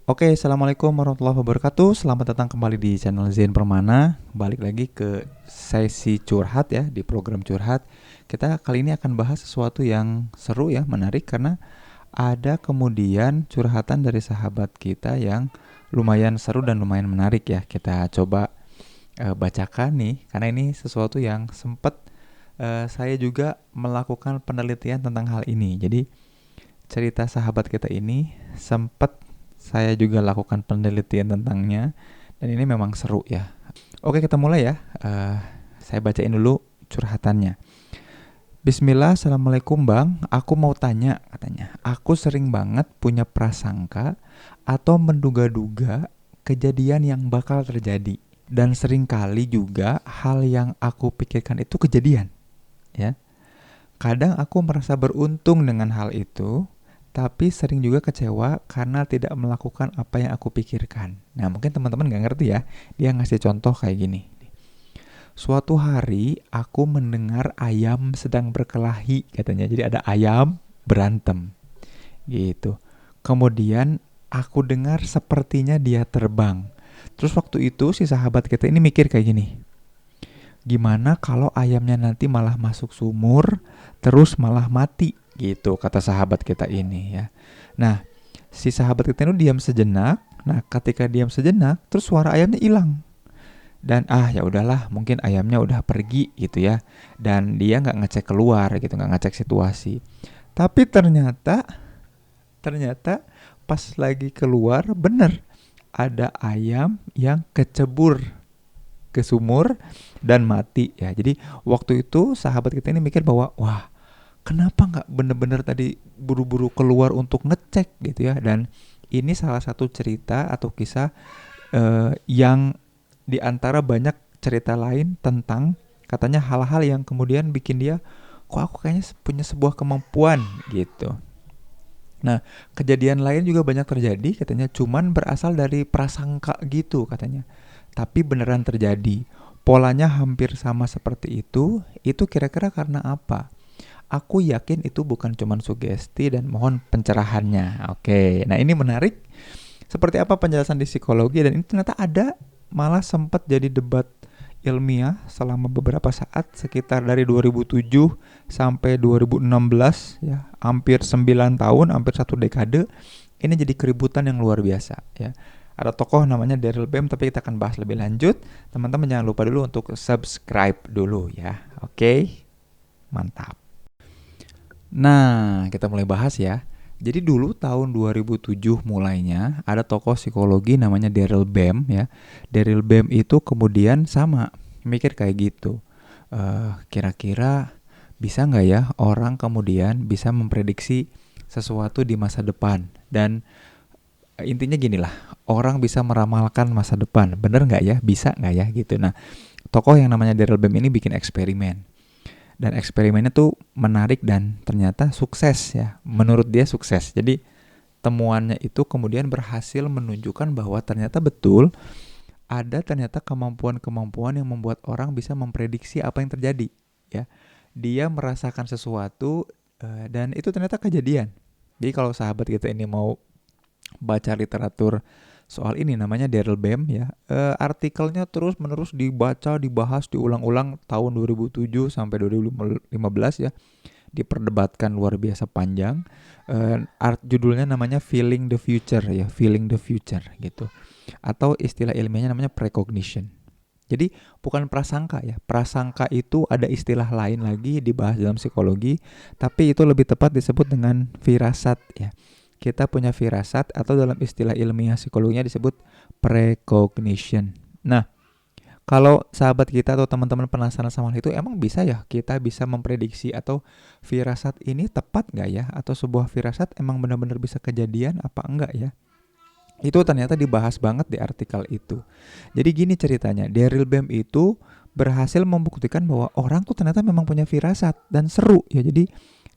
Oke, assalamualaikum warahmatullahi wabarakatuh. Selamat datang kembali di channel Zain Permana. Balik lagi ke sesi curhat ya, di program curhat. Kita kali ini akan bahas sesuatu yang seru ya, menarik karena ada kemudian curhatan dari sahabat kita yang lumayan seru dan lumayan menarik ya. Kita coba bacakan nih, karena ini sesuatu yang sempat saya juga melakukan penelitian tentang hal ini. Jadi cerita sahabat kita ini sempat saya juga lakukan penelitian tentangnya dan ini memang seru ya. Oke, kita mulai ya. Saya bacain dulu curhatannya. Bismillah, assalamualaikum bang. Aku mau tanya katanya. Aku sering banget punya prasangka atau menduga-duga kejadian yang bakal terjadi. Dan sering kali juga hal yang aku pikirkan itu kejadian. Ya. Kadang aku merasa beruntung dengan hal itu, tapi sering juga kecewa karena tidak melakukan apa yang aku pikirkan. Nah, mungkin teman-teman gak ngerti ya. Dia ngasih contoh kayak gini. Suatu hari aku mendengar ayam sedang berkelahi katanya. Jadi ada ayam berantem gitu. Kemudian aku dengar sepertinya dia terbang. Terus waktu itu si sahabat kita ini mikir kayak gini. Gimana kalau ayamnya nanti malah masuk sumur, terus malah mati gitu kata sahabat kita ini ya. Nah, si sahabat kita itu diam sejenak. Nah, ketika diam sejenak, terus suara ayamnya hilang. Dan ya udahlah, mungkin ayamnya udah pergi gitu ya. Dan dia nggak ngecek keluar gitu, nggak ngecek situasi. Tapi ternyata pas lagi keluar bener ada ayam yang kecebur ke sumur dan mati ya. Jadi waktu itu sahabat kita ini mikir bahwa wah, kenapa nggak bener-bener tadi buru-buru keluar untuk ngecek gitu ya. Dan ini salah satu cerita atau kisah yang diantara banyak cerita lain tentang katanya hal-hal yang kemudian bikin dia kok aku kayaknya punya sebuah kemampuan gitu. Nah, kejadian lain juga banyak terjadi katanya, cuman berasal dari prasangka gitu katanya. Tapi beneran terjadi. Polanya hampir sama seperti itu kira-kira karena apa? Aku yakin itu bukan cuman sugesti dan mohon pencerahannya. Oke, nah ini menarik. Seperti apa penjelasan di psikologi dan ini ternyata ada malah sempat jadi debat ilmiah selama beberapa saat sekitar dari 2007 sampai 2016 ya, hampir 9 tahun, hampir satu dekade. Ini jadi keributan yang luar biasa ya. Ada tokoh namanya Daryl Bem, tapi kita akan bahas lebih lanjut. Teman-teman jangan lupa dulu untuk subscribe dulu ya. Oke, mantap. Nah, kita mulai bahas ya. Jadi dulu tahun 2007 mulainya ada tokoh psikologi namanya Daryl Bem ya. Daryl Bem itu kemudian sama mikir kayak gitu. Kira-kira bisa nggak ya orang kemudian bisa memprediksi sesuatu di masa depan. Dan intinya gini lah, orang bisa meramalkan masa depan. Bener nggak ya? Bisa nggak ya gitu. Nah, tokoh yang namanya Daryl Bem ini bikin eksperimen. Dan eksperimennya tuh menarik dan ternyata sukses ya. Menurut dia sukses. Jadi temuannya itu kemudian berhasil menunjukkan bahwa ternyata betul ada ternyata kemampuan-kemampuan yang membuat orang bisa memprediksi apa yang terjadi ya. Dia merasakan sesuatu dan itu ternyata kejadian. Jadi kalau sahabat kita ini mau baca literatur soal ini namanya Daryl Bem ya. Artikelnya terus menerus dibaca, dibahas, diulang-ulang tahun 2007 sampai 2015 ya. Diperdebatkan luar biasa panjang. Judulnya namanya Feeling the Future ya, Feeling the Future gitu. Atau istilah ilmiahnya namanya precognition. Jadi bukan prasangka ya. Prasangka itu ada istilah lain lagi dibahas dalam psikologi, tapi itu lebih tepat disebut dengan firasat ya. Kita punya firasat atau dalam istilah ilmiah psikologinya disebut precognition. Nah, kalau sahabat kita atau teman-teman penasaran sama hal itu, emang bisa ya kita bisa memprediksi atau firasat ini tepat nggak ya? Atau sebuah firasat emang benar-benar bisa kejadian apa enggak ya? Itu ternyata dibahas banget di artikel itu. Jadi gini ceritanya, Daryl Bem itu berhasil membuktikan bahwa orang tuh ternyata memang punya firasat dan seru ya. Jadi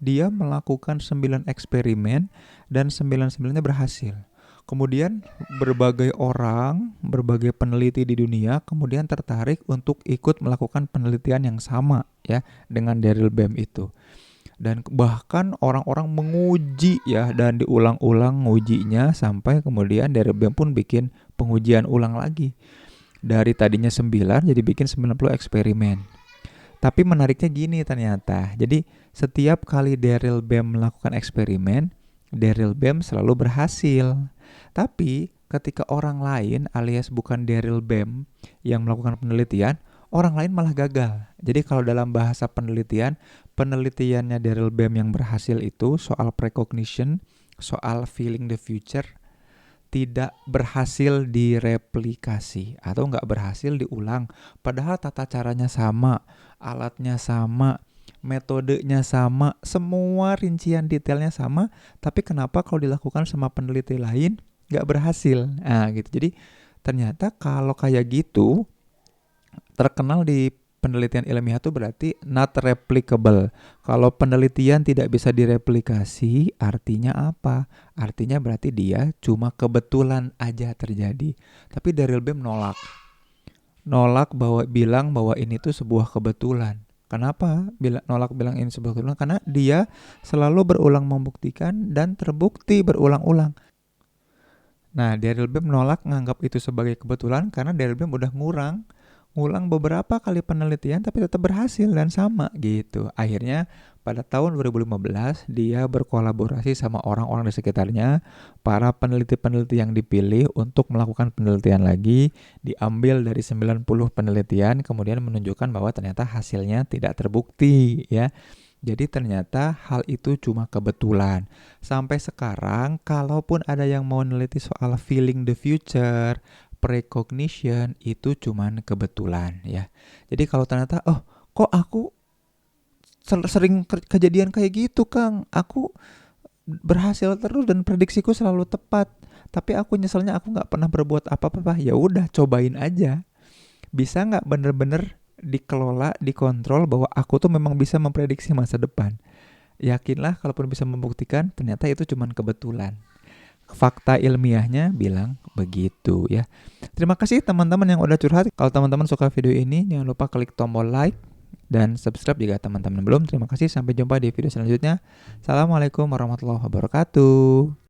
dia melakukan 9 eksperimen dan 9-9-nya berhasil. Kemudian berbagai orang, berbagai peneliti di dunia kemudian tertarik untuk ikut melakukan penelitian yang sama ya dengan Daryl Bem itu. Dan bahkan orang-orang menguji ya, dan diulang-ulang ngujinya sampai kemudian dari BEM pun bikin pengujian ulang lagi. Dari tadinya 9 jadi bikin 90 eksperimen. Tapi menariknya gini ternyata. Jadi setiap kali Daryl Bem melakukan eksperimen, Daryl Bem selalu berhasil. Tapi ketika orang lain alias bukan Daryl Bem yang melakukan penelitian, orang lain malah gagal. Jadi kalau dalam bahasa penelitian, penelitiannya Daryl Bem yang berhasil itu soal precognition, soal feeling the future, tidak berhasil direplikasi atau nggak berhasil diulang. Padahal tata caranya sama, alatnya sama, metodenya sama, semua rincian detailnya sama, tapi kenapa kalau dilakukan sama peneliti lain nggak berhasil? Nah gitu. Jadi ternyata kalau kayak gitu, terkenal di penelitian ilmiah itu berarti not replicable. Kalau penelitian tidak bisa direplikasi, artinya apa? Artinya berarti dia cuma kebetulan aja terjadi. Tapi Daryl Bem nolak bilang bahwa ini tuh sebuah kebetulan. Kenapa nolak bilang ini sebuah kebetulan? Karena dia selalu berulang membuktikan dan terbukti berulang-ulang. Nah, Daryl Bem menolak nganggap itu sebagai kebetulan karena Daryl Bem udah ngulang beberapa kali penelitian tapi tetap berhasil dan sama gitu. Akhirnya pada tahun 2015 dia berkolaborasi sama orang-orang di sekitarnya, para peneliti-peneliti yang dipilih untuk melakukan penelitian lagi, diambil dari 90 penelitian kemudian menunjukkan bahwa ternyata hasilnya tidak terbukti ya. Jadi ternyata hal itu cuma kebetulan. Sampai sekarang kalaupun ada yang mau neliti soal feeling the future, precognition, itu cuman kebetulan ya. Jadi kalau ternyata kok aku sering kejadian kayak gitu Kang, aku berhasil terus dan prediksiku selalu tepat, tapi aku nyeselnya aku nggak pernah berbuat apa-apa. Ya udah, cobain aja. Bisa nggak bener-bener dikelola, dikontrol bahwa aku tuh memang bisa memprediksi masa depan. Yakinlah kalaupun bisa membuktikan ternyata itu cuman kebetulan. Fakta ilmiahnya bilang begitu ya. Terima kasih teman-teman yang udah curhat. Kalau teman-teman suka video ini, jangan lupa klik tombol like dan subscribe jika teman-teman belum. Terima kasih, sampai jumpa di video selanjutnya. Assalamualaikum warahmatullahi wabarakatuh.